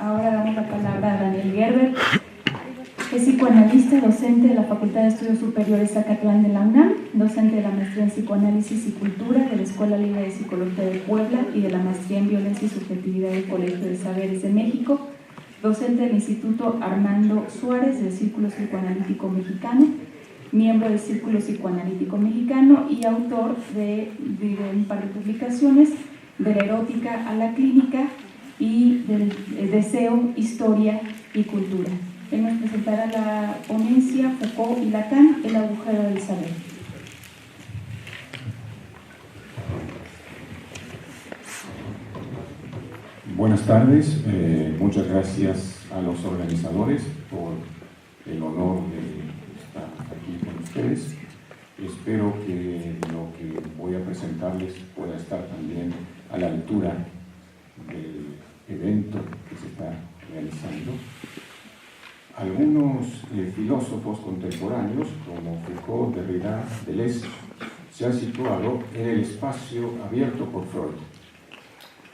Ahora damos la palabra a Daniel Gerber, es psicoanalista, docente de la Facultad de Estudios Superiores Zacatlán de la UNAM, docente de la maestría en Psicoanálisis y Cultura de la Escuela Libre de Psicología de Puebla y de la maestría en Violencia y Subjetividad del Colegio de Saberes de México, docente del Instituto Armando Suárez del Círculo Psicoanalítico Mexicano, miembro del Círculo Psicoanalítico Mexicano y autor de un par de publicaciones, de la erótica a la clínica y del deseo, historia y cultura. Él nos presentará la ponencia Foucault y Lacan, el agujero del saber. Buenas tardes, muchas gracias a los organizadores por el honor de estar aquí con ustedes. Espero que lo que voy a presentarles pueda estar también a la altura del evento que se está realizando. Algunos filósofos contemporáneos, como Foucault, Derrida, Deleuze, se han situado en el espacio abierto por Freud.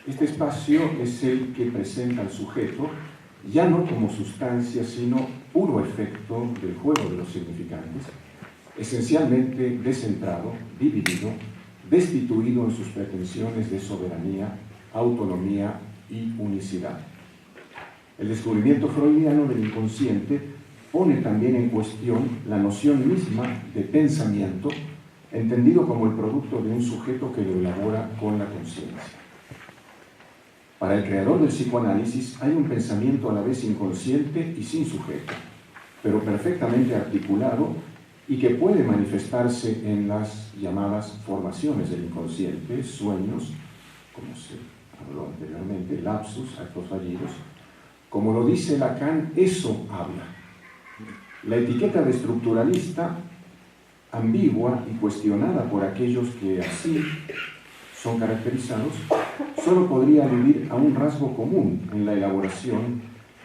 Este espacio es el que presenta al sujeto ya no como sustancia, sino puro efecto del juego de los significantes, esencialmente descentrado, dividido, destituido en sus pretensiones de soberanía, autonomía y unicidad. El descubrimiento freudiano del inconsciente pone también en cuestión la noción misma de pensamiento, entendido como el producto de un sujeto que lo elabora con la conciencia. Para el creador del psicoanálisis hay un pensamiento a la vez inconsciente y sin sujeto, pero perfectamente articulado y que puede manifestarse en las llamadas formaciones del inconsciente, sueños, como se habló anteriormente, lapsus, actos fallidos. Como lo dice Lacan, eso habla. La etiqueta de estructuralista, ambigua y cuestionada por aquellos que así son caracterizados, solo podría aludir a un rasgo común en la elaboración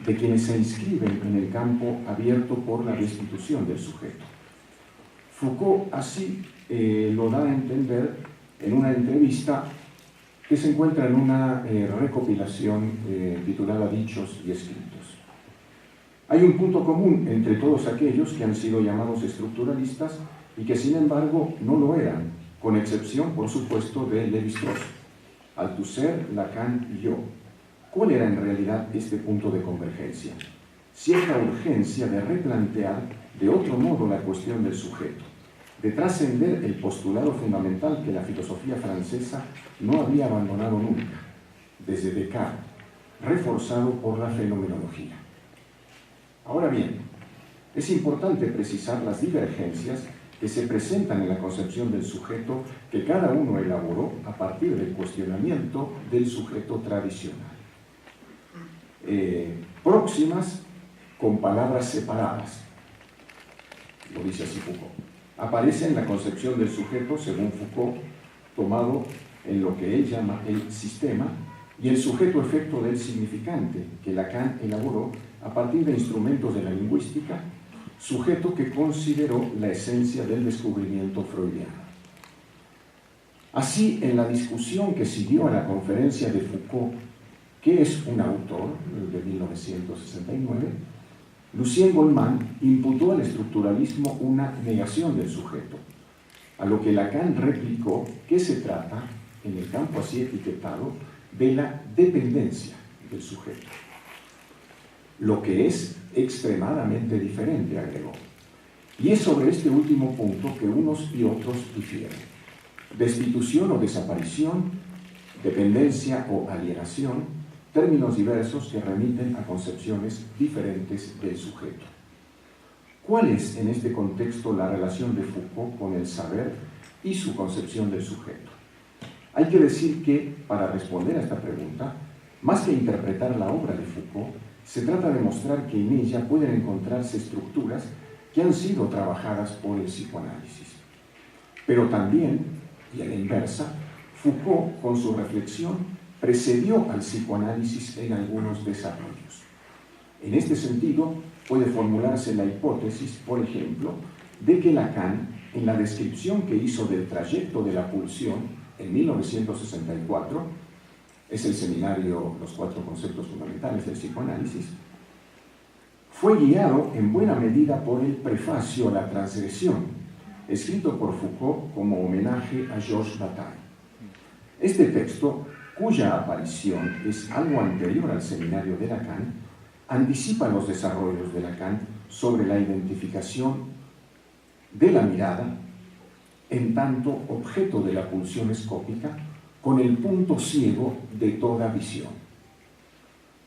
de quienes se inscriben en el campo abierto por la destitución del sujeto. Foucault así lo da a entender en una entrevista que se encuentra en una recopilación titulada Dichos y Escritos. Hay un punto común entre todos aquellos que han sido llamados estructuralistas y que sin embargo no lo eran, con excepción, por supuesto, de Lévi-Strauss, Althusser, Lacan y yo. ¿Cuál era en realidad este punto de convergencia? Cierta urgencia de replantear de otro modo la cuestión del sujeto, de trascender el postulado fundamental que la filosofía francesa no había abandonado nunca, desde Descartes, reforzado por la fenomenología. Ahora bien, es importante precisar las divergencias que se presentan en la concepción del sujeto que cada uno elaboró a partir del cuestionamiento del sujeto tradicional. Próximas con palabras separadas, lo dice así Foucault. Aparece en la concepción del sujeto, según Foucault, tomado en lo que él llama el sistema, y el sujeto-efecto del significante, que Lacan elaboró a partir de instrumentos de la lingüística, sujeto que consideró la esencia del descubrimiento freudiano. Así, en la discusión que siguió a la conferencia de Foucault, ¿qué es un autor?, de 1969, Lucien Goldman imputó al estructuralismo una negación del sujeto, a lo que Lacan replicó que se trata, en el campo así etiquetado, de la dependencia del sujeto. Lo que es extremadamente diferente, agregó. Y es sobre este último punto que unos y otros difieren. Destitución o desaparición, dependencia o alienación, términos diversos que remiten a concepciones diferentes del sujeto. ¿Cuál es en este contexto la relación de Foucault con el saber y su concepción del sujeto? Hay que decir que, para responder a esta pregunta, más que interpretar la obra de Foucault, se trata de mostrar que en ella pueden encontrarse estructuras que han sido trabajadas por el psicoanálisis. Pero también, y a la inversa, Foucault, con su reflexión, precedió al psicoanálisis en algunos desarrollos. En este sentido, puede formularse la hipótesis, por ejemplo, de que Lacan, en la descripción que hizo del trayecto de la pulsión en 1964, es el seminario Los 4 conceptos fundamentales del psicoanálisis, fue guiado en buena medida por el prefacio a la transgresión, escrito por Foucault como homenaje a Georges Bataille. Este texto, cuya aparición es algo anterior al seminario de Lacan, anticipa los desarrollos de Lacan sobre la identificación de la mirada en tanto objeto de la pulsión escópica con el punto ciego de toda visión.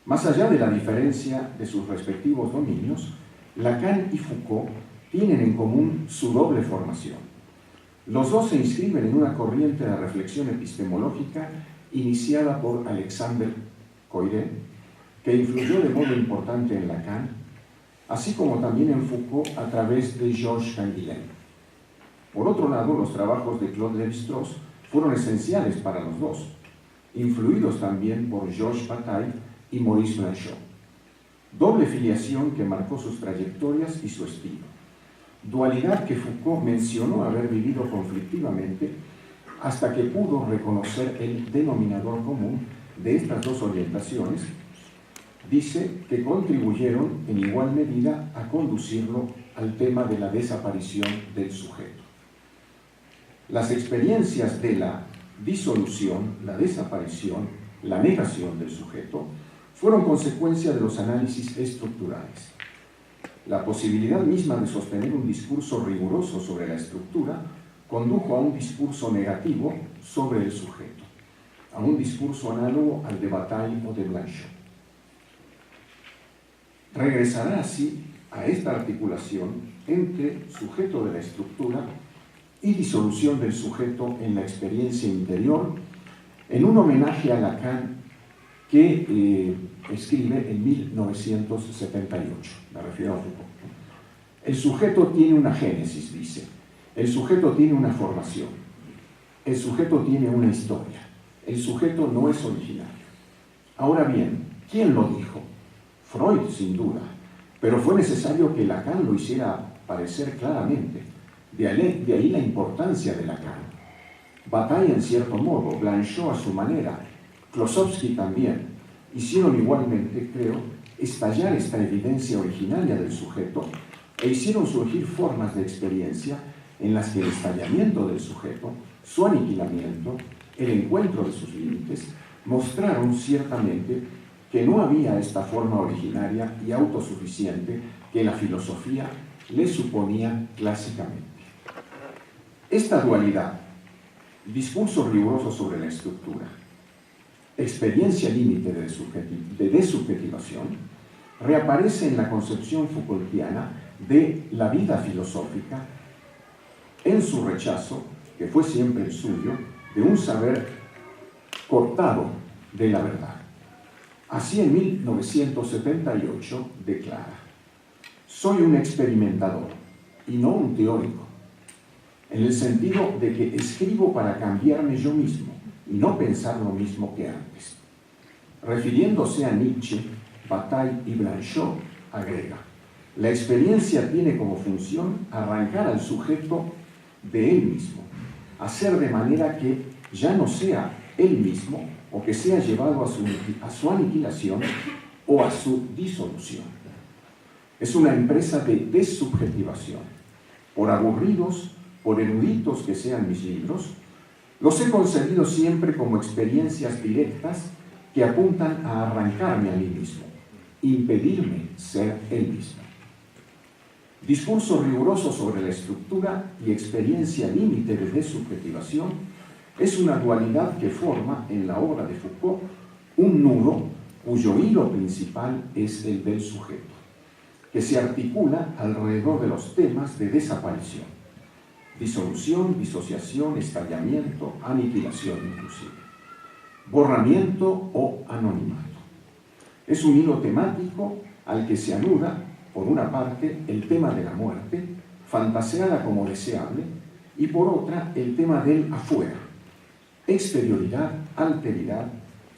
Más allá de la diferencia de sus respectivos dominios, Lacan y Foucault tienen en común su doble formación. Los dos se inscriben en una corriente de reflexión epistemológica iniciada por Alexander Coiré, que influyó de modo importante en Lacan, así como también en Foucault a través de Georges Canguilhem. Por otro lado, los trabajos de Claude Lévi-Strauss fueron esenciales para los dos, influidos también por Georges Bataille y Maurice Blanchot. Doble filiación que marcó sus trayectorias y su estilo. Dualidad que Foucault mencionó haber vivido conflictivamente hasta que pudo reconocer el denominador común de estas dos orientaciones. Dice que contribuyeron en igual medida a conducirlo al tema de la desaparición del sujeto. Las experiencias de la disolución, la desaparición, la negación del sujeto fueron consecuencia de los análisis estructurales. La posibilidad misma de sostener un discurso riguroso sobre la estructura condujo a un discurso negativo sobre el sujeto, a un discurso análogo al de Bataille o de Blanchot. Regresará así a esta articulación entre sujeto de la estructura y disolución del sujeto en la experiencia interior, en un homenaje a Lacan que escribe en 1978, me refiero a Foucault. El sujeto tiene una génesis, dice. El sujeto tiene una formación. El sujeto tiene una historia. El sujeto no es originario. Ahora bien, ¿quién lo dijo? Freud, sin duda, pero fue necesario que Lacan lo hiciera parecer claramente. De ahí la importancia de Lacan. Bataille en cierto modo, Blanchot a su manera, Klossowski también, hicieron igualmente, creo, estallar esta evidencia originaria del sujeto e hicieron surgir formas de experiencia en las que el estallamiento del sujeto, su aniquilamiento, el encuentro de sus límites, mostraron ciertamente que no había esta forma originaria y autosuficiente que la filosofía le suponía clásicamente. Esta dualidad, discurso riguroso sobre la estructura, experiencia límite de desubjetivación, reaparece en la concepción Foucaultiana de la vida filosófica en su rechazo, que fue siempre el suyo, de un saber cortado de la verdad. Así en 1978 declara: soy un experimentador y no un teórico, en el sentido de que escribo para cambiarme yo mismo y no pensar lo mismo que antes. Refiriéndose a Nietzsche, Bataille y Blanchot, agrega: la experiencia tiene como función arrancar al sujeto de él mismo, hacer de manera que ya no sea él mismo o que sea llevado a su aniquilación o a su disolución. Es una empresa de desubjetivación. Por aburridos, por eruditos que sean mis libros, los he concebido siempre como experiencias directas que apuntan a arrancarme a mí mismo, impedirme ser él mismo. Discurso riguroso sobre la estructura y experiencia límite de desubjetivación es una dualidad que forma en la obra de Foucault un nudo cuyo hilo principal es el del sujeto, que se articula alrededor de los temas de desaparición, disolución, disociación, estallamiento, aniquilación inclusive, borramiento o anonimato. Es un hilo temático al que se anuda, por una parte, el tema de la muerte, fantaseada como deseable, y por otra, el tema del afuera, exterioridad, alteridad,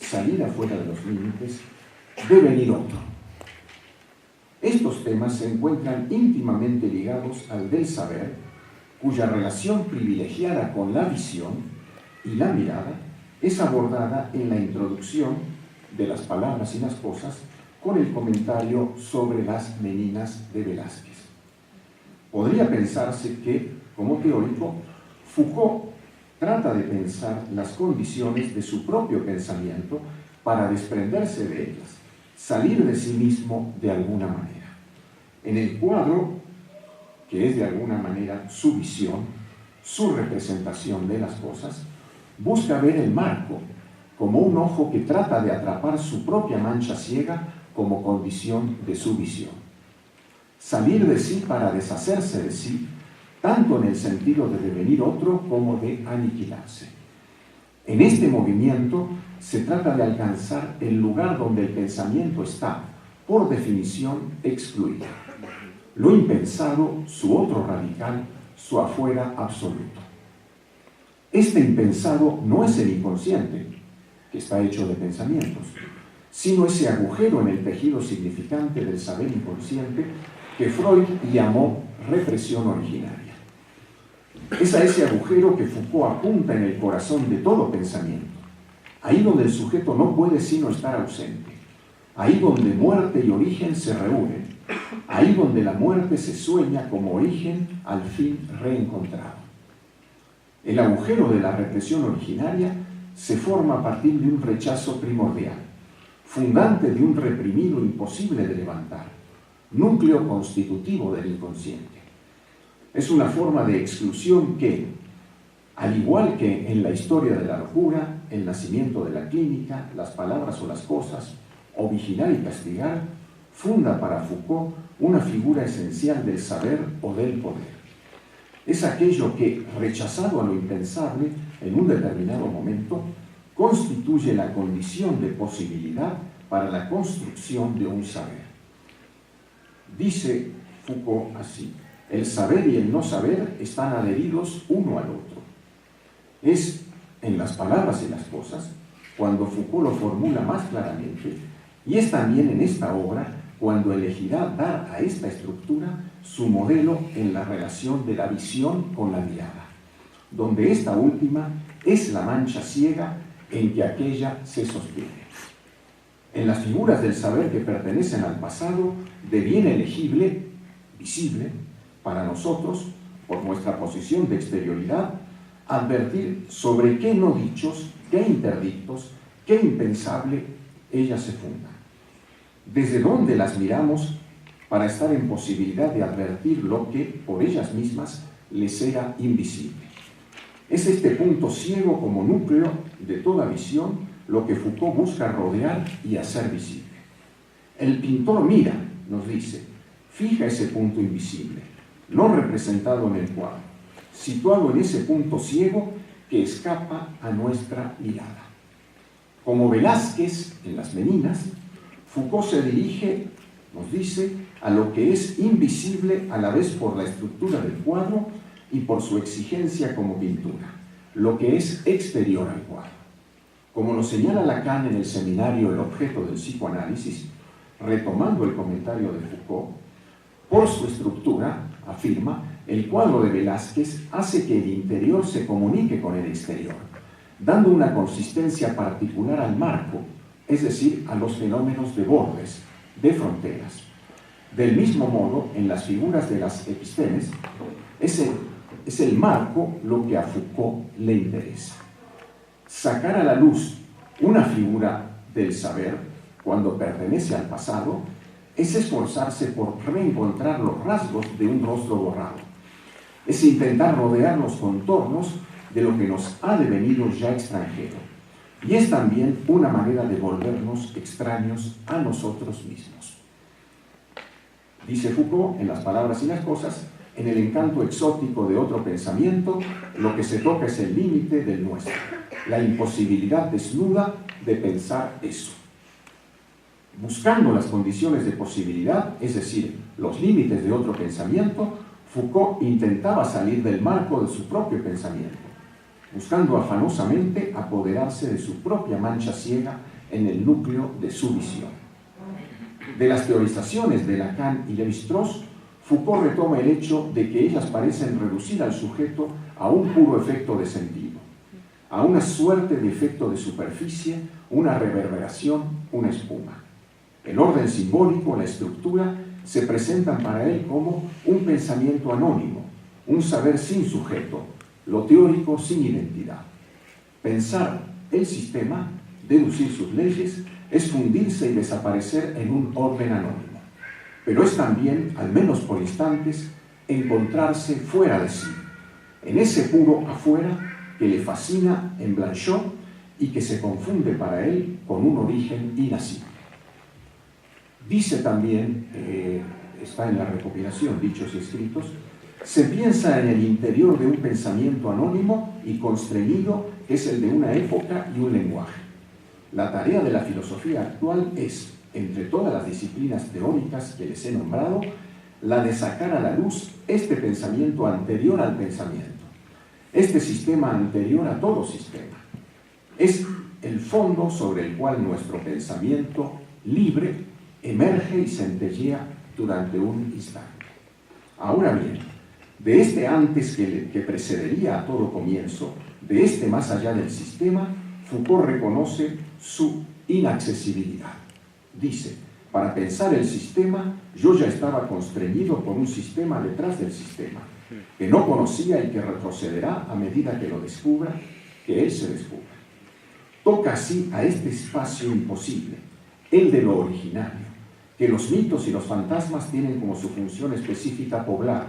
salida fuera de los límites, devenir otro. Estos temas se encuentran íntimamente ligados al del saber, cuya relación privilegiada con la visión y la mirada es abordada en la introducción de Las palabras y las cosas con el comentario sobre las meninas de Velázquez. Podría pensarse que, como teórico, Foucault trata de pensar las condiciones de su propio pensamiento para desprenderse de ellas, salir de sí mismo de alguna manera. En el cuadro, que es de alguna manera su visión, su representación de las cosas, busca ver el marco como un ojo que trata de atrapar su propia mancha ciega como condición de su visión. Salir de sí para deshacerse de sí, tanto en el sentido de devenir otro como de aniquilarse. En este movimiento se trata de alcanzar el lugar donde el pensamiento está, por definición, excluido. Lo impensado, su otro radical, su afuera absoluto. Este impensado no es el inconsciente, que está hecho de pensamientos, sino ese agujero en el tejido significante del saber inconsciente que Freud llamó represión originaria. Es a ese agujero que Foucault apunta en el corazón de todo pensamiento, ahí donde el sujeto no puede sino estar ausente, ahí donde muerte y origen se reúnen, ahí donde la muerte se sueña como origen al fin reencontrado. El agujero de la represión originaria se forma a partir de un rechazo primordial, fundante de un reprimido imposible de levantar, núcleo constitutivo del inconsciente. Es una forma de exclusión que, al igual que en la historia de la locura, el nacimiento de la clínica, las palabras o las cosas, o vigilar y castigar, funda para Foucault una figura esencial del saber o del poder. Es aquello que, rechazado a lo impensable en un determinado momento, constituye la condición de posibilidad para la construcción de un saber. Dice Foucault así: el saber y el no saber están adheridos uno al otro. Es en las palabras y las cosas cuando Foucault lo formula más claramente, y es también en esta obra cuando elegirá dar a esta estructura su modelo en la relación de la visión con la mirada, donde esta última es la mancha ciega en que aquella se sostiene. En las figuras del saber que pertenecen al pasado, deviene legible, visible, para nosotros, por nuestra posición de exterioridad, advertir sobre qué no dichos, qué interdictos, qué impensable ellas se fundan. Desde dónde las miramos para estar en posibilidad de advertir lo que, por ellas mismas, les era invisible. Es este punto ciego como núcleo de toda visión lo que Foucault busca rodear y hacer visible. El pintor mira, nos dice, fija ese punto invisible, no representado en el cuadro, situado en ese punto ciego que escapa a nuestra mirada. Como Velázquez en Las Meninas, Foucault se dirige, nos dice, a lo que es invisible a la vez por la estructura del cuadro y por su exigencia como pintura, lo que es exterior al cuadro. Como lo señala Lacan en el seminario El objeto del psicoanálisis, retomando el comentario de Foucault, por su estructura, afirma, el cuadro de Velázquez hace que el interior se comunique con el exterior, dando una consistencia particular al marco, es decir, a los fenómenos de bordes, de fronteras. Del mismo modo, en las figuras de las epistemes, es el marco lo que a Foucault le interesa. Sacar a la luz una figura del saber, cuando pertenece al pasado, es esforzarse por reencontrar los rasgos de un rostro borrado. Es intentar rodear los contornos de lo que nos ha devenido ya extranjero. Y es también una manera de volvernos extraños a nosotros mismos. Dice Foucault, en Las palabras y las cosas, en el encanto exótico de otro pensamiento, lo que se toca es el límite del nuestro, la imposibilidad desnuda de pensar eso. Buscando las condiciones de posibilidad, es decir, los límites de otro pensamiento, Foucault intentaba salir del marco de su propio pensamiento, buscando afanosamente apoderarse de su propia mancha ciega en el núcleo de su visión. De las teorizaciones de Lacan y Lévi-Strauss, Foucault retoma el hecho de que ellas parecen reducir al sujeto a un puro efecto de sentido, a una suerte de efecto de superficie, una reverberación, una espuma. El orden simbólico, la estructura, se presentan para él como un pensamiento anónimo, un saber sin sujeto, lo teórico sin identidad. Pensar el sistema, deducir sus leyes, es fundirse y desaparecer en un orden anónimo. Pero es también, al menos por instantes, encontrarse fuera de sí, en ese puro afuera que le fascina en Blanchot y que se confunde para él con un origen inacible. Dice también, está en la recopilación Dichos y Escritos, se piensa en el interior de un pensamiento anónimo y constreñido que es el de una época y un lenguaje. La tarea de la filosofía actual es, entre todas las disciplinas teóricas que les he nombrado, la de sacar a la luz este pensamiento anterior al pensamiento, este sistema anterior a todo sistema. Es el fondo sobre el cual nuestro pensamiento libre emerge y centellea durante un instante. Ahora bien, de este antes que precedería a todo comienzo, de este más allá del sistema, Foucault reconoce su inaccesibilidad. Dice, para pensar el sistema, yo ya estaba constreñido por un sistema detrás del sistema, que no conocía y que retrocederá a medida que lo descubra, que él se descubra. Toca así a este espacio imposible, el de lo originario, que los mitos y los fantasmas tienen como su función específica poblar,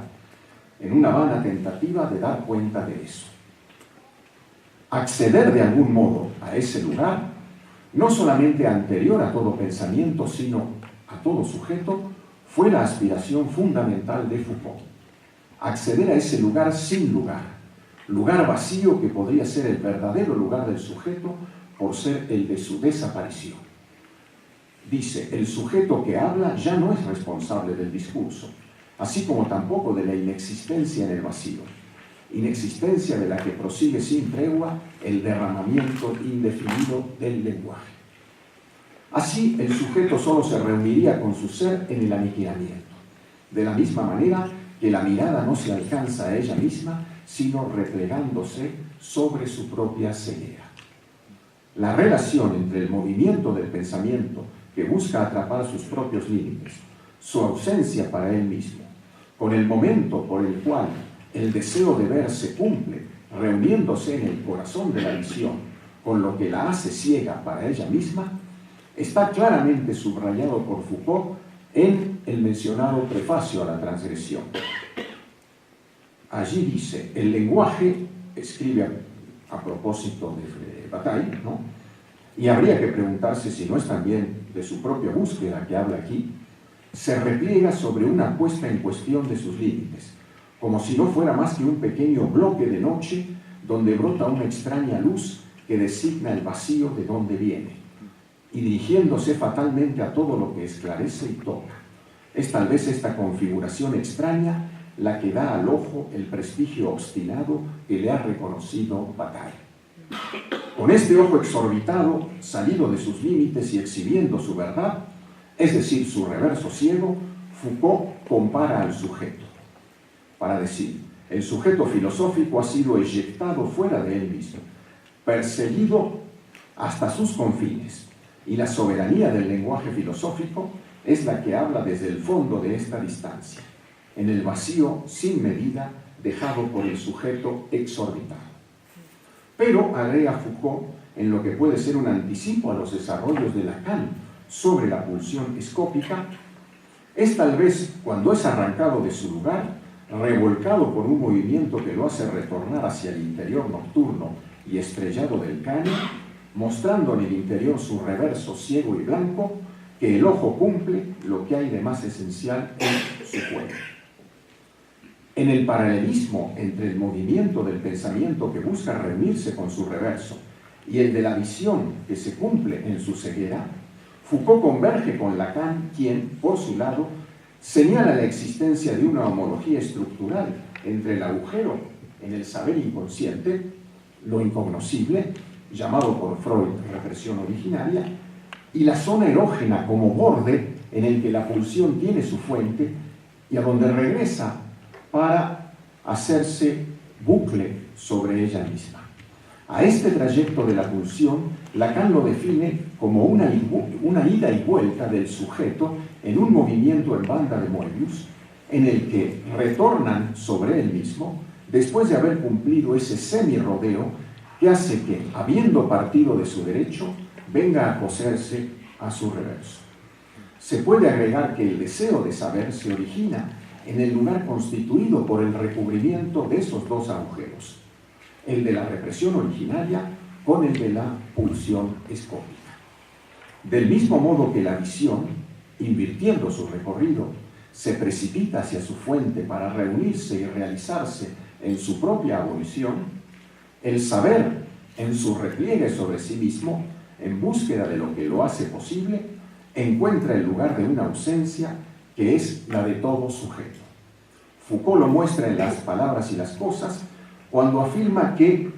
en una vana tentativa de dar cuenta de eso. Acceder de algún modo a ese lugar, no solamente anterior a todo pensamiento, sino a todo sujeto, fue la aspiración fundamental de Foucault. Acceder a ese lugar sin lugar, lugar vacío que podría ser el verdadero lugar del sujeto por ser el de su desaparición. Dice, el sujeto que habla ya no es responsable del discurso, así como tampoco de la inexistencia en el vacío, inexistencia de la que prosigue sin tregua el derramamiento indefinido del lenguaje. Así, el sujeto solo se reuniría con su ser en el aniquilamiento, de la misma manera que la mirada no se alcanza a ella misma, sino replegándose sobre su propia ceguera. La relación entre el movimiento del pensamiento que busca atrapar sus propios límites, su ausencia para él mismo, con el momento por el cual el deseo de ver se cumple, reuniéndose en el corazón de la visión, con lo que la hace ciega para ella misma, está claramente subrayado por Foucault en el mencionado prefacio a la transgresión. Allí dice, el lenguaje, escribe a propósito de Bataille, ¿no? Y habría que preguntarse si no es también de su propia búsqueda que habla aquí, se repliega sobre una puesta en cuestión de sus límites, como si no fuera más que un pequeño bloque de noche donde brota una extraña luz que designa el vacío de donde viene, y dirigiéndose fatalmente a todo lo que esclarece y toca. Es tal vez esta configuración extraña la que da al ojo el prestigio obstinado que le ha reconocido Bataille. Con este ojo exorbitado, salido de sus límites y exhibiendo su verdad, es decir, su reverso ciego, Foucault compara al sujeto. Para decir, el sujeto filosófico ha sido eyectado fuera de él mismo, perseguido hasta sus confines, y la soberanía del lenguaje filosófico es la que habla desde el fondo de esta distancia, en el vacío sin medida dejado por el sujeto exorbitado. Pero, agrega Foucault, en lo que puede ser un anticipo a los desarrollos de Lacan sobre la pulsión escópica, es tal vez cuando es arrancado de su lugar, revolcado por un movimiento que lo hace retornar hacia el interior nocturno y estrellado del caño, mostrando en el interior su reverso ciego y blanco, que el ojo cumple lo que hay de más esencial en su cuerpo. En el paralelismo entre el movimiento del pensamiento que busca reunirse con su reverso y el de la visión que se cumple en su ceguera, Foucault converge con Lacan, quien, por su lado, señala la existencia de una homología estructural entre el agujero en el saber inconsciente, lo incognoscible, llamado por Freud represión originaria, y la zona erógena como borde en el que la pulsión tiene su fuente y a donde regresa para hacerse bucle sobre ella misma. A este trayecto de la pulsión, Lacan lo define como una ida y vuelta del sujeto en un movimiento en banda de Moebius, en el que retornan sobre él mismo después de haber cumplido ese semi-rodeo que hace que, habiendo partido de su derecho, venga a coserse a su reverso. Se puede agregar que el deseo de saber se origina en el lugar constituido por el recubrimiento de esos dos agujeros, el de la represión originaria con el de la pulsión escópica. Del mismo modo que la visión, invirtiendo su recorrido, se precipita hacia su fuente para reunirse y realizarse en su propia abolición, el saber, en su repliegue sobre sí mismo, en búsqueda de lo que lo hace posible, encuentra el lugar de una ausencia que es la de todo sujeto. Foucault lo muestra en Las palabras y las cosas cuando afirma que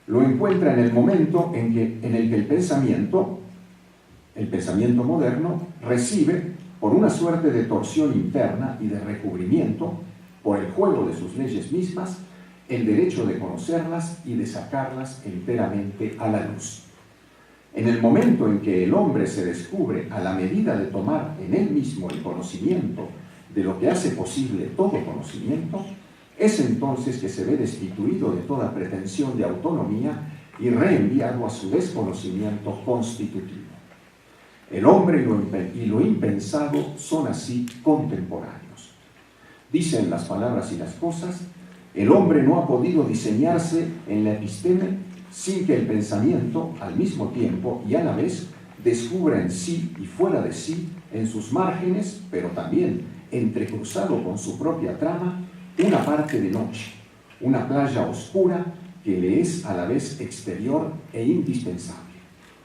lo encuentra en el momento en el que el pensamiento moderno, recibe, por una suerte de torsión interna y de recubrimiento, por el juego de sus leyes mismas, el derecho de conocerlas y de sacarlas enteramente a la luz. En el momento en que el hombre se descubre a la medida de tomar en él mismo el conocimiento de lo que hace posible todo conocimiento, es entonces que se ve destituido de toda pretensión de autonomía y reenviado a su desconocimiento constitutivo. El hombre y lo impensado son así contemporáneos. Dicen Las palabras y las cosas, el hombre no ha podido diseñarse en la episteme sin que el pensamiento, al mismo tiempo y a la vez, descubra en sí y fuera de sí, en sus márgenes, pero también entrecruzado con su propia trama, una parte de noche, una playa oscura que le es a la vez exterior e indispensable.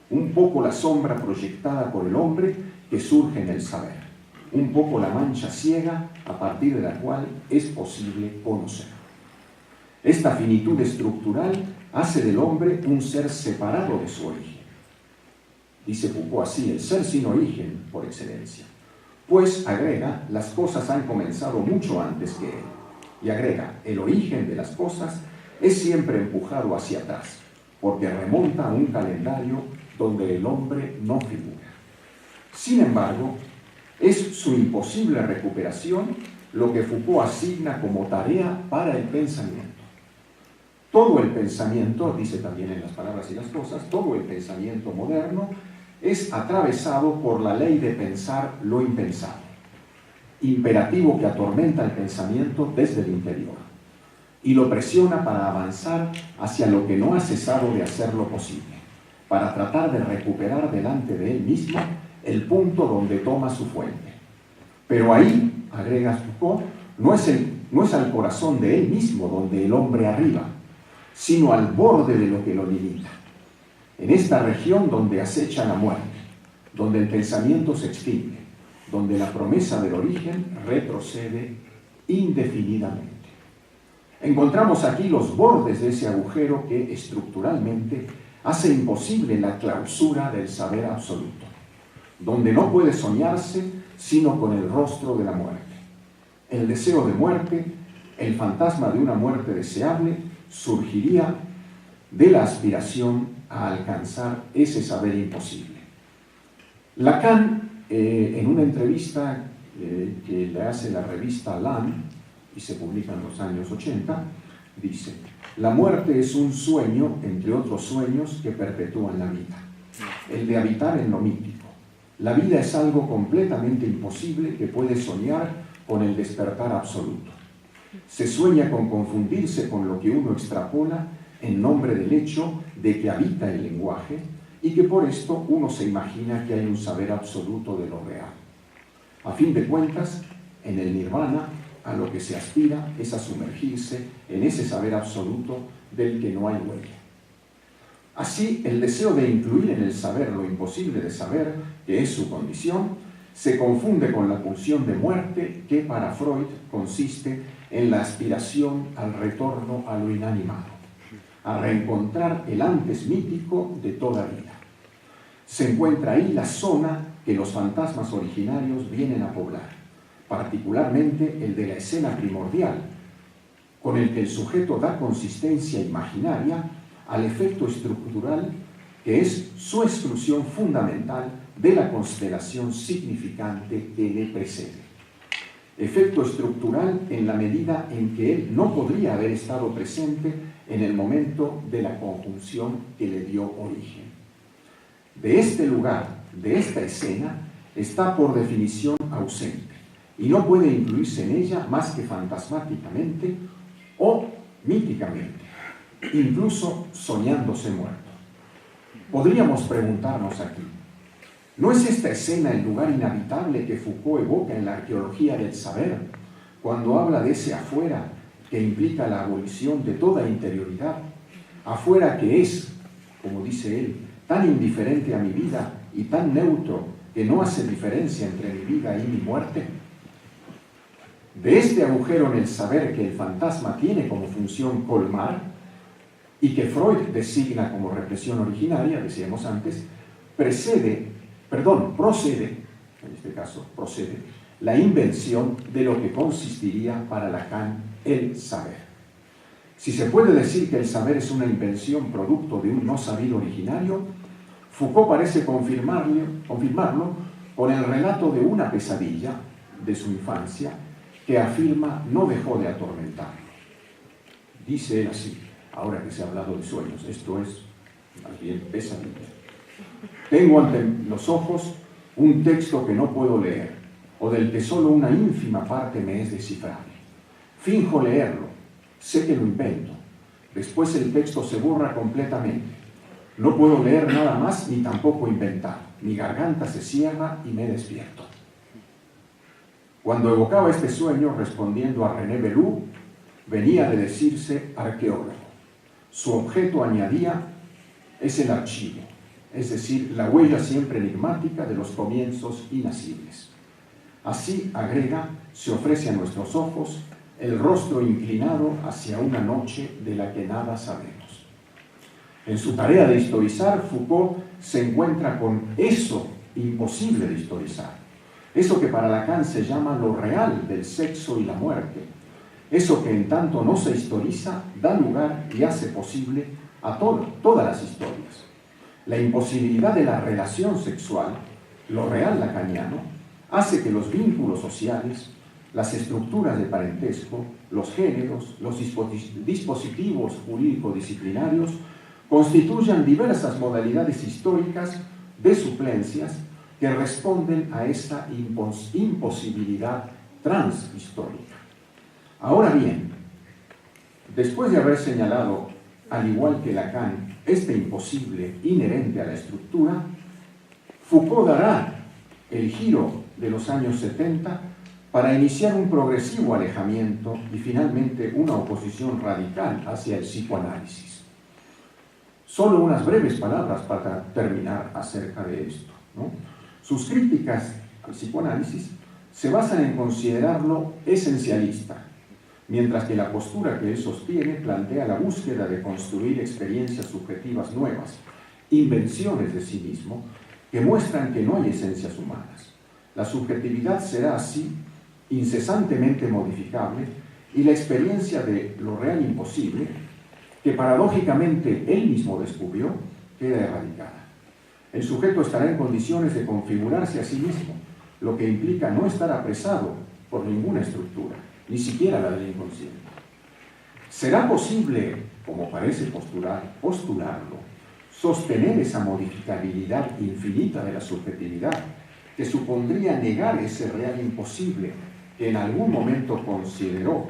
Un poco la sombra proyectada por el hombre que surge en el saber, un poco la mancha ciega a partir de la cual es posible conocer. Esta finitud estructural hace del hombre un ser separado de su origen. Dice Foucault así, el ser sin origen por excelencia. Pues, agrega, las cosas han comenzado mucho antes que él. Y agrega, el origen de las cosas es siempre empujado hacia atrás, porque remonta a un calendario donde el hombre no figura. Sin embargo, es su imposible recuperación lo que Foucault asigna como tarea para el pensamiento. Todo el pensamiento, dice también en Las palabras y las cosas, todo el pensamiento moderno es atravesado por la ley de pensar lo impensado, imperativo que atormenta el pensamiento desde el interior y lo presiona para avanzar hacia lo que no ha cesado de hacerlo posible, para tratar de recuperar delante de él mismo el punto donde toma su fuente. Pero ahí, agrega Foucault, no es al corazón de él mismo donde el hombre arriba, sino al borde de lo que lo limita. En esta región donde acecha la muerte, donde el pensamiento se extingue, donde la promesa del origen retrocede indefinidamente. Encontramos aquí los bordes de ese agujero que estructuralmente hace imposible la clausura del saber absoluto, donde no puede soñarse sino con el rostro de la muerte. El deseo de muerte, el fantasma de una muerte deseable, surgiría de la aspiración a alcanzar ese saber imposible. Lacan, en una entrevista que le hace la revista Lan, y se publica en los años 80, dice: la muerte es un sueño entre otros sueños que perpetúan la vida, el de habitar en lo mítico. La vida es algo completamente imposible que puede soñar con el despertar absoluto. Se sueña con confundirse con lo que uno extrapola en nombre del hecho de que habita el lenguaje y que por esto uno se imagina que hay un saber absoluto de lo real. A fin de cuentas, en el nirvana, a lo que se aspira es a sumergirse en ese saber absoluto del que no hay huella. Así, el deseo de incluir en el saber lo imposible de saber, que es su condición, se confunde con la pulsión de muerte que para Freud consiste en la aspiración al retorno a lo inanimado, a reencontrar el antes mítico de toda vida. Se encuentra ahí la zona que los fantasmas originarios vienen a poblar, particularmente el de la escena primordial, con el que el sujeto da consistencia imaginaria al efecto estructural que es su exclusión fundamental de la constelación significante que le precede. Efecto estructural en la medida en que él no podría haber estado presente en el momento de la conjunción que le dio origen. De este lugar, de esta escena, está por definición ausente y no puede incluirse en ella más que fantasmáticamente o míticamente, incluso soñándose muerto. Podríamos preguntarnos aquí, ¿no es esta escena el lugar inhabitable que Foucault evoca en la arqueología del saber, cuando habla de ese afuera que implica la abolición de toda interioridad? Afuera que es, como dice él, tan indiferente a mi vida y tan neutro que no hace diferencia entre mi vida y mi muerte. De este agujero en el saber que el fantasma tiene como función colmar y que Freud designa como represión originaria, decíamos antes, procede, en este caso procede, la invención de lo que consistiría para Lacan el saber. Si se puede decir que el saber es una invención producto de un no sabido originario, Foucault parece confirmarlo con el relato de una pesadilla de su infancia que afirma no dejó de atormentarlo. Dice él así, ahora que se ha hablado de sueños, esto es más bien pesadilla. Tengo ante los ojos un texto que no puedo leer, o del que solo una ínfima parte me es descifrable. Finjo leerlo, sé que lo invento. Después el texto se borra completamente. No puedo leer nada más ni tampoco inventar. Mi garganta se cierra y me despierto. Cuando evocaba este sueño, respondiendo a René Belloux, venía de decirse arqueólogo. Su objeto, añadía, es el archivo, es decir, la huella siempre enigmática de los comienzos inacibles. Así, agrega, se ofrece a nuestros ojos el rostro inclinado hacia una noche de la que nada sabemos. En su tarea de historizar, Foucault se encuentra con eso imposible de historizar, eso que para Lacan se llama lo real del sexo y la muerte, eso que en tanto no se historiza, da lugar y hace posible a todas las historias. La imposibilidad de la relación sexual, lo real lacaniano, hace que los vínculos sociales, las estructuras de parentesco, los géneros, los dispositivos jurídico-disciplinarios constituyan diversas modalidades históricas de suplencias que responden a esta imposibilidad transhistórica. Ahora bien, después de haber señalado, al igual que Lacan, este imposible inherente a la estructura, Foucault dará el giro de los años 70 para iniciar un progresivo alejamiento y finalmente una oposición radical hacia el psicoanálisis. Solo unas breves palabras para terminar acerca de esto, ¿no? Sus críticas al psicoanálisis se basan en considerarlo esencialista, mientras que la postura que él sostiene plantea la búsqueda de construir experiencias subjetivas nuevas, invenciones de sí mismo, que muestran que no hay esencias humanas. La subjetividad será así incesantemente modificable y la experiencia de lo real imposible, que paradójicamente él mismo descubrió, queda erradicada. El sujeto estará en condiciones de configurarse a sí mismo, lo que implica no estar apresado por ninguna estructura, ni siquiera la del inconsciente. ¿Será posible, como parece postularlo, sostener esa modificabilidad infinita de la subjetividad, que supondría negar ese real imposible que en algún momento consideró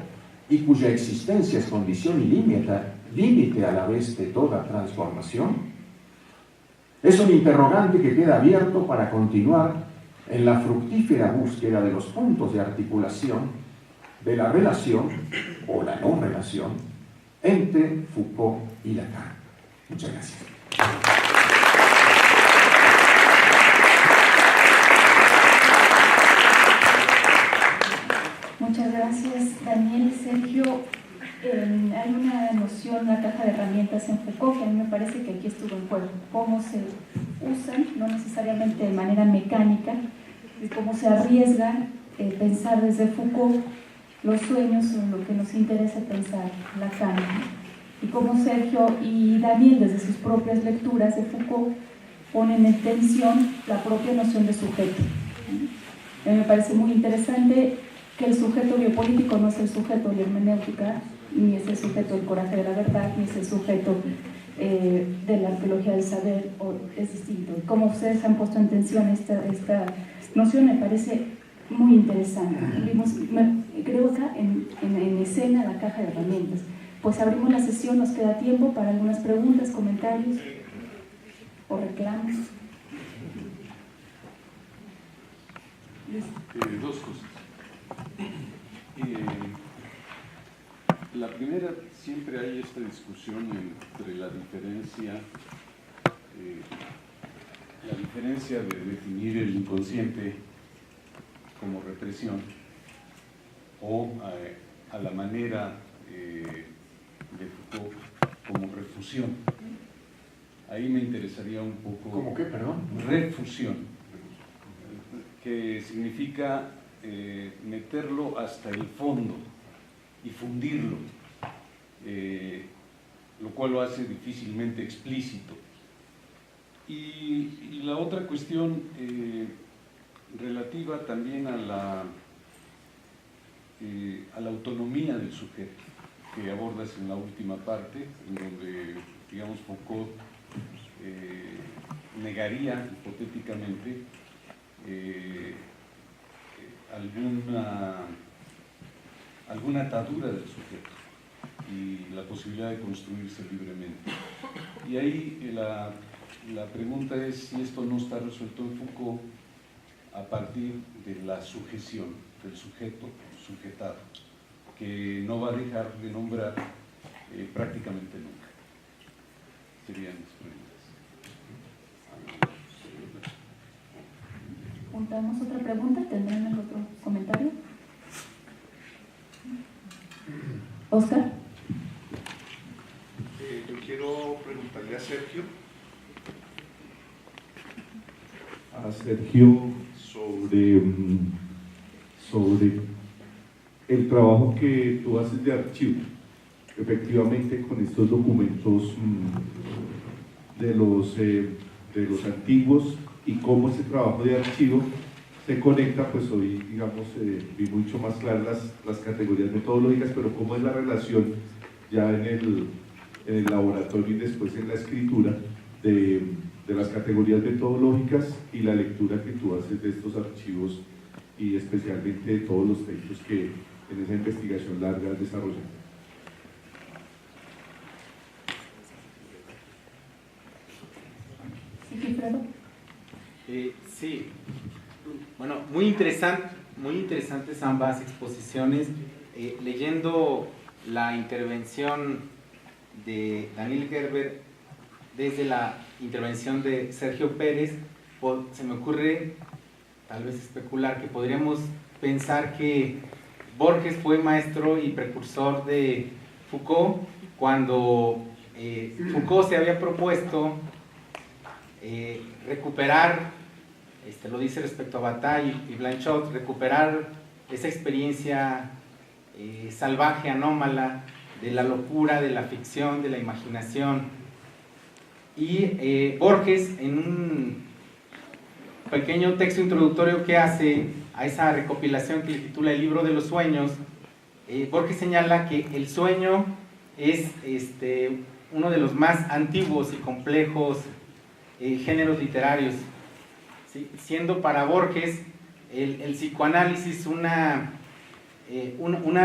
y cuya existencia es condición y límite a la vez de toda transformación? Es un interrogante que queda abierto para continuar en la fructífera búsqueda de los puntos de articulación de la relación o la no relación entre Foucault y Lacan. Muchas gracias. Muchas gracias, Daniel. Sergio, hay una noción, una caja de herramientas en Foucault que a mí me parece que aquí estuvo en juego. Cómo se usan, no necesariamente de manera mecánica, de cómo se arriesga pensar desde Foucault los sueños o lo que nos interesa pensar Lacan. y cómo Sergio y Daniel, desde sus propias lecturas de Foucault, ponen en tensión la propia noción de sujeto. Me parece muy interesante que el sujeto biopolítico no es el sujeto de la hermenéutica, ni es el sujeto del coraje de la verdad, ni es el sujeto de la arqueología del saber, o es distinto. Como ustedes han puesto en tensión esta noción, me parece muy interesante. Creo acá en escena la caja de herramientas. Pues abrimos la sesión, nos queda tiempo para algunas preguntas, comentarios o reclamos. Dos cosas. La primera, siempre hay esta discusión entre la diferencia de definir el inconsciente como represión o a la manera de Foucault como refusión. Ahí me interesaría un poco... ¿Cómo qué, perdón? Refusión, que significa meterlo hasta el fondo y fundirlo, lo cual lo hace difícilmente explícito. Y la otra cuestión relativa también a la autonomía del sujeto, que abordas en la última parte, en donde, digamos, Foucault negaría hipotéticamente alguna atadura del sujeto y la posibilidad de construirse libremente. Y ahí la pregunta es si esto no está resuelto en Foucault a partir de la sujeción del sujeto sujetado, que no va a dejar de nombrar prácticamente nunca. Serían mis preguntas. Juntamos otra pregunta, ¿tendrán el otro comentario? Oscar. Yo quiero preguntarle a Sergio sobre el trabajo que tú haces de archivo, efectivamente con estos documentos de los antiguos, y cómo ese trabajo de archivo se conecta. Pues hoy, digamos, vi mucho más claras las categorías metodológicas, pero cómo es la relación ya en el laboratorio y después en la escritura de las categorías metodológicas y la lectura que tú haces de estos archivos y especialmente de todos los textos que en esa investigación larga has desarrollado. Sí, bueno, muy interesantes ambas exposiciones. Leyendo la intervención de Daniel Gerber desde la intervención de Sergio Pérez, se me ocurre tal vez especular que podríamos pensar que Borges fue maestro y precursor de Foucault cuando Foucault se había propuesto recuperar, lo dice respecto a Bataille y Blanchot, recuperar esa experiencia salvaje, anómala, de la locura, de la ficción, de la imaginación. Y Borges, en un pequeño texto introductorio que hace a esa recopilación que le titula El libro de los sueños, Borges señala que el sueño es uno de los más antiguos y complejos géneros literarios, ¿sí? Siendo para Borges el psicoanálisis una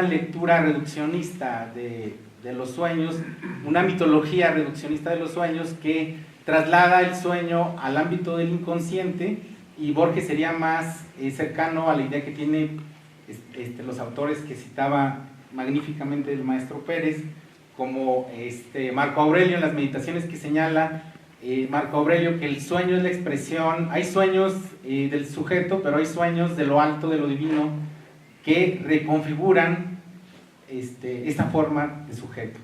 lectura reduccionista de los sueños, una mitología reduccionista de los sueños que traslada el sueño al ámbito del inconsciente, y Borges sería más cercano a la idea que tiene los autores que citaba magníficamente el maestro Pérez, como Marco Aurelio en las meditaciones, que señala Marco Aurelio que el sueño es la expresión, hay sueños del sujeto, pero hay sueños de lo alto, de lo divino, que reconfiguran esta forma de sujeto.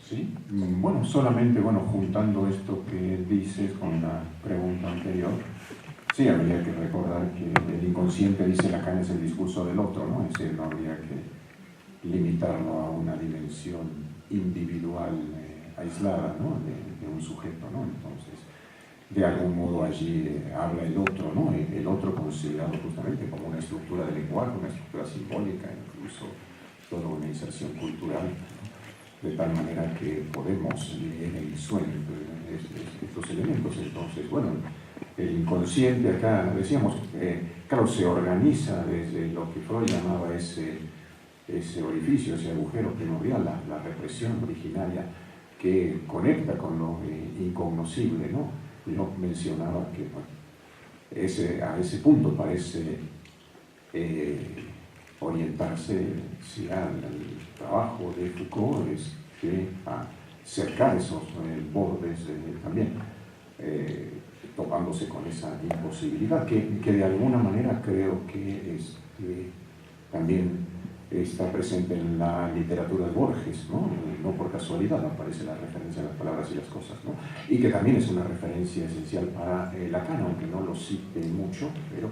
Sí, bueno, solamente juntando esto que dices con la pregunta anterior, Sí, habría que recordar que el inconsciente, dice Lacan, es el discurso del otro, ¿no? Es decir, no habría que limitarlo a una dimensión individual aislada, ¿no? de un sujeto, ¿no? Entonces, de algún modo allí habla el otro, ¿no? El otro considerado justamente como una estructura de lenguaje, una estructura simbólica, incluso toda una inserción cultural, ¿no? De tal manera que podemos leer el sueño de estos elementos. Entonces, bueno, el inconsciente acá, decíamos, claro, se organiza desde lo que Freud llamaba ese orificio, ese agujero primordial, la represión originaria que conecta con lo incognoscible, ¿no? Yo mencionaba que bueno, a ese punto parece orientarse si al trabajo de Foucault es que acercar esos bordes también, topándose con esa imposibilidad que de alguna manera creo que también está presente en la literatura de Borges, ¿no? No por casualidad aparece la referencia a las palabras y las cosas, ¿no? Y que también es una referencia esencial para Lacan, aunque no lo cite mucho, pero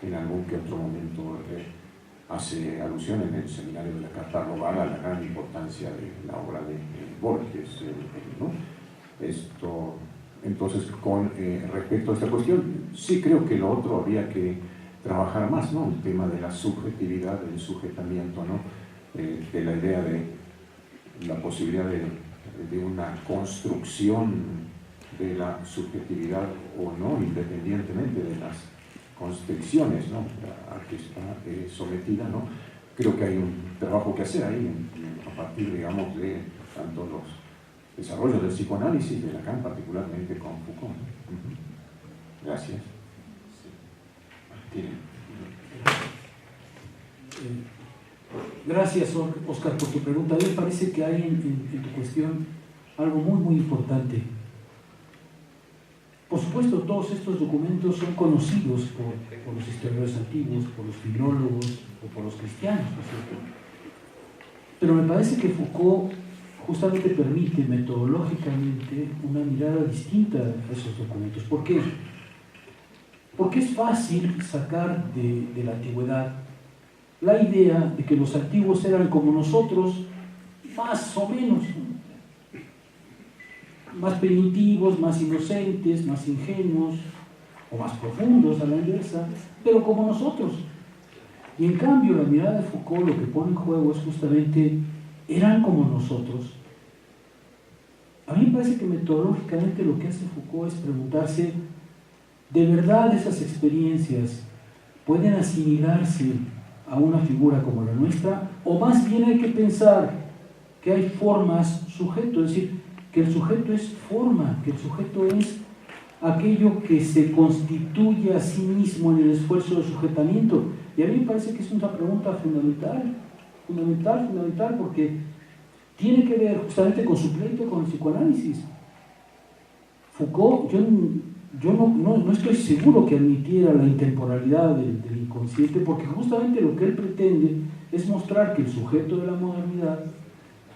en algún que otro momento hace alusión en el seminario de la Carta Global a la gran importancia de la obra de Borges, ¿no? Entonces, con respecto a esta cuestión, sí creo que lo otro habría que trabajar más, ¿no? El tema de la subjetividad, del sujetamiento, ¿no? De la idea de la posibilidad de una construcción de la subjetividad o no, independientemente de las constricciones, ¿no? A que está sometida, ¿no? Creo que hay un trabajo que hacer ahí a partir, digamos, de tanto los desarrollos del psicoanálisis de Lacan, particularmente con Foucault. Gracias. Gracias, Oscar, por tu pregunta. A mí me parece que hay en tu cuestión algo muy importante. Por supuesto, todos estos documentos son conocidos por los historiadores antiguos, por los filólogos o por los cristianos, ¿no es cierto? Pero me parece que Foucault justamente permite metodológicamente una mirada distinta a esos documentos. ¿Por qué? Porque es fácil sacar de la antigüedad la idea de que los antiguos eran como nosotros, más o menos, más primitivos, más inocentes, más ingenuos, o más profundos a la inversa, pero como nosotros. Y en cambio, la mirada de Foucault lo que pone en juego es justamente, eran como nosotros. A mí me parece que metodológicamente lo que hace Foucault es preguntarse, ¿de verdad esas experiencias pueden asimilarse a una figura como la nuestra? O más bien hay que pensar que hay formas sujeto, es decir, que el sujeto es forma, que el sujeto es aquello que se constituye a sí mismo en el esfuerzo de sujetamiento. Y a mí me parece que es una pregunta fundamental, porque tiene que ver justamente con su pleito con el psicoanálisis. Foucault, yo no estoy seguro que admitiera la intemporalidad del inconsciente, porque justamente lo que él pretende es mostrar que el sujeto de la modernidad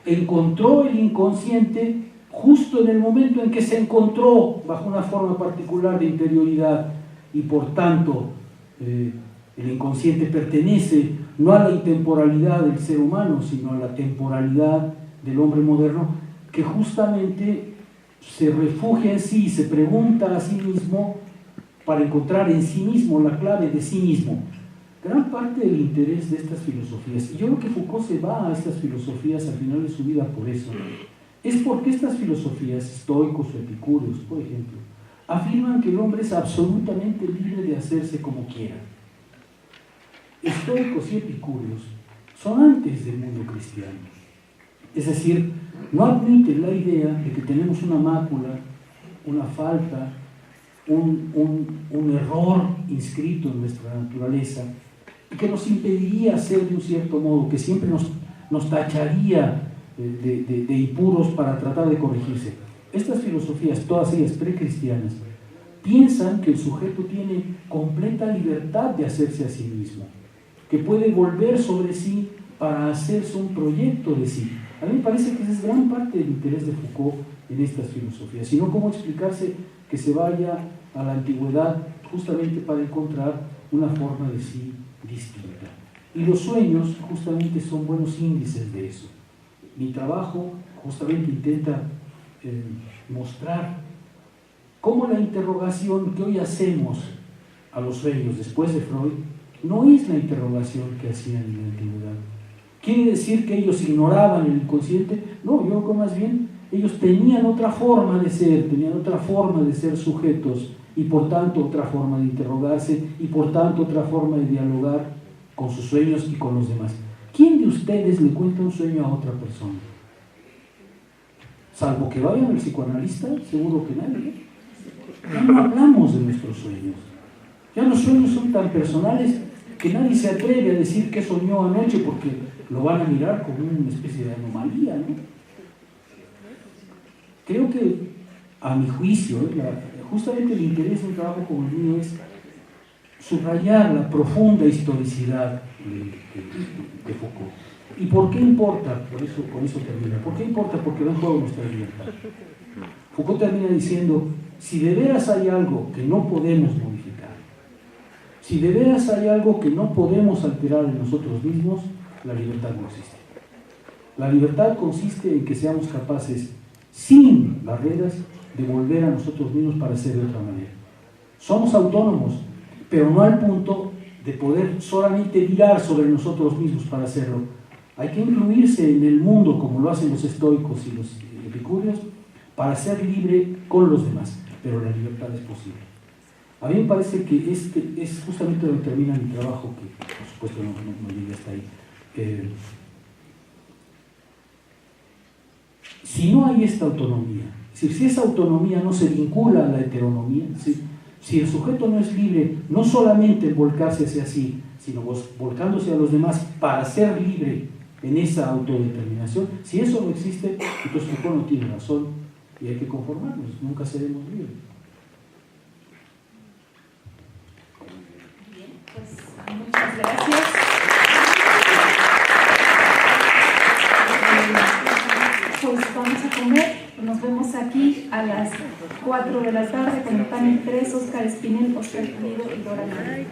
encontró el inconsciente justo en el momento en que se encontró bajo una forma particular de interioridad, y por tanto el inconsciente pertenece no a la intemporalidad del ser humano, sino a la temporalidad del hombre moderno, que justamente se refugia en sí, se pregunta a sí mismo para encontrar en sí mismo la clave de sí mismo. Gran parte del interés de estas filosofías, y yo creo que Foucault se va a estas filosofías al final de su vida por eso, es porque estas filosofías, estoicos o epicúreos, por ejemplo, afirman que el hombre es absolutamente libre de hacerse como quiera. Estoicos y epicúreos son antes del mundo cristiano. Es decir, no admiten la idea de que tenemos una mácula, una falta, un error inscrito en nuestra naturaleza, y que nos impediría ser de un cierto modo, que siempre nos tacharía de impuros para tratar de corregirse. Estas filosofías, todas ellas precristianas, piensan que el sujeto tiene completa libertad de hacerse a sí mismo, que puede volver sobre sí para hacerse un proyecto de sí. A mí me parece que esa es gran parte del interés de Foucault en estas filosofías, sino cómo explicarse que se vaya a la antigüedad justamente para encontrar una forma de sí distinta. Y los sueños justamente son buenos índices de eso. Mi trabajo justamente intenta mostrar cómo la interrogación que hoy hacemos a los sueños después de Freud no es la interrogación que hacían en la antigüedad. ¿Quiere decir que ellos ignoraban el inconsciente? No, yo creo más bien ellos tenían otra forma de ser, tenían otra forma de ser sujetos y por tanto otra forma de interrogarse y por tanto otra forma de dialogar con sus sueños y con los demás. ¿Quién de ustedes le cuenta un sueño a otra persona? Salvo que vayan al psicoanalista, seguro que nadie. Ya no hablamos de nuestros sueños. Ya los sueños son tan personales que nadie se atreve a decir qué soñó anoche porque lo van a mirar como una especie de anomalía, ¿no? Creo que, a mi juicio, justamente el interés de un trabajo como el mío es subrayar la profunda historicidad de Foucault. ¿Y por qué importa? Con eso termina. ¿Por qué importa? Porque va en juego nuestra libertad. Foucault termina diciendo, si de veras hay algo que no podemos modificar, si de veras hay algo que no podemos alterar en nosotros mismos, la libertad no existe. La libertad consiste en que seamos capaces, sin barreras, de volver a nosotros mismos para ser de otra manera. Somos autónomos, pero no al punto de poder solamente virar sobre nosotros mismos para hacerlo. Hay que incluirse en el mundo, como lo hacen los estoicos y los epicúreos, para ser libre con los demás, pero la libertad es posible. A mí me parece que este es justamente donde termina mi trabajo, que por supuesto no llegué hasta ahí. Si no hay esta autonomía, es decir, si esa autonomía no se vincula a la heteronomía, si el sujeto no es libre, no solamente en volcarse hacia sí, sino volcándose a los demás para ser libre en esa autodeterminación, si eso no existe, entonces Foucault no tiene razón y hay que conformarnos, nunca seremos libres. Bien, pues muchas gracias. Pues vamos a comer, nos vemos aquí a las 4 de la tarde con el panel 3, Óscar Espinel, Óscar Pulido y Dora Nava.